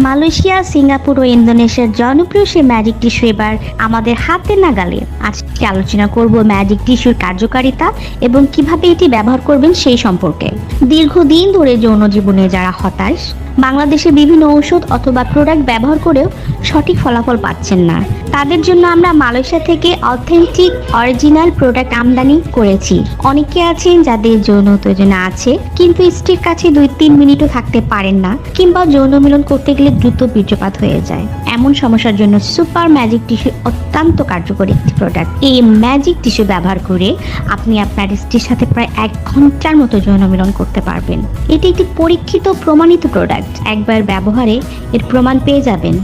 Malaysia, Singapore ও ইন্দোনেশিয়ার জনপ্রিয় সেই ম্যাজিক টিস্যু এবার আমাদের হাতে নাগালে। আজকে আলোচনা করব ম্যাজিক টিস্যুর কার্যকারিতা এবং কিভাবে এটি ব্যবহার করবেন সেই সম্পর্কে। দীর্ঘদিন ধরে যৌন জীবনে যারা হতাশ, বাংলাদেশে বিভিন্ন ঔষধ অথবা প্রোডাক্ট ব্যবহার করেও সঠিক ফলাফল পাচ্ছেন না, তাদের জন্য আমরা মালয়েশিয়া থেকে অথেন্টিক অরিজিনাল প্রোডাক্ট আমদানি করেছি। অনেকে আছেন যাদের যৌন উত্তেজনা আছে কিন্তু স্ত্রীর কাছে 2-3 মিনিটও থাকতে পারেন না, কিংবা যৌন মিলন করতে গেলে দ্রুত বীর্যপাত হয়ে যায়। এমন সমস্যার জন্য সুপার ম্যাজিক টিস্যু অত্যন্ত কার্যকরী একটি প্রোডাক্ট। এই ম্যাজিক টিস্যু ব্যবহার করে আপনি আপনার স্ত্রীর সাথে প্রায় 1 ঘন্টার মতো যৌন মিলন করতে পারবেন। এটি একটি পরীক্ষিত প্রমাণিত প্রোডাক্ট। একবার ব্যবহারে এর প্রমাণ পেয়ে যাবেন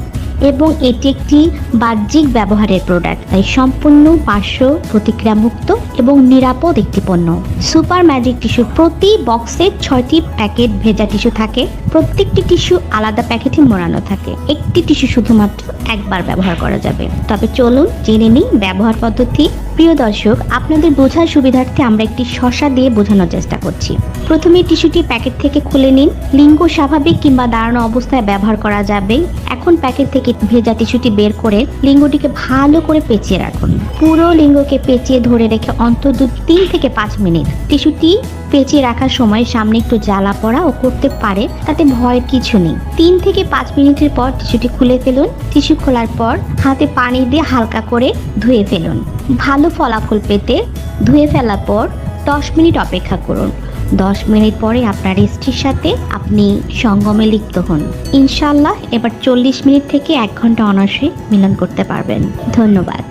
এবং এটি একটি বাহ্যিক ব্যবহারের প্রোডাক্ট, তাই সম্পূর্ণ পার্শ্ব প্রতিক্রিয়া মুক্ত এবং নিরাপদ একটি পণ্য। সুপার ম্যাজিক টিস্যুর প্রতি বক্সে 6টি প্যাকেট ভেজা টিস্যু থাকে। প্রত্যেকটি টিস্যু আলাদা প্যাকেটে মোড়ানো থাকে। একটি টিস্যু শুধুমাত্র একবার ব্যবহার করা যাবে। তবে চলুন জেনে নিই ব্যবহার পদ্ধতি। প্রিয় দর্শক, আপনাদের বোঝার সুবিধার্থে আমরা একটি শসা দিয়ে বোঝানোর চেষ্টা করছি। প্রথমে টিস্যুটি প্যাকেট থেকে খুলে নিন। লিঙ্গ স্বাভাবিক কিংবা দাঁড়ানো অবস্থায় ব্যবহার করা যাবে। এখন প্যাকেট থেকে ভেজা টিস্যুটি বের করে লিঙ্গটিকে ভালো করে পেঁচিয়ে রাখুন। পুরো লিঙ্গকে পেঁচিয়ে ধরে রেখে অন্তত 3 থেকে 5 মিনিট। টিস্যুটি পেঁচিয়ে রাখার সময় সামনে একটু জ্বালা পড়া ও করতে পারে, তাতে ভয়ের কিছু নেই। 3 থেকে 5 মিনিটের পর টিস্যুটি খুলে ফেলুন। টিস্যু খোলার পর হাতে পানি দিয়ে হালকা করে ধুয়ে ফেলুন। ভালো ফলাফল পেতে ধুয়ে ফেলার পর 10 মিনিট অপেক্ষা করুন। 10 মিনিট পরে আপনার স্ত্রীর সাথে আপনি সঙ্গমে লিপ্ত হন। ইনশাআল্লাহ এবার 40 মিনিট থেকে 1 ঘন্টা অনায়াসে মিলন করতে পারবেন। ধন্যবাদ।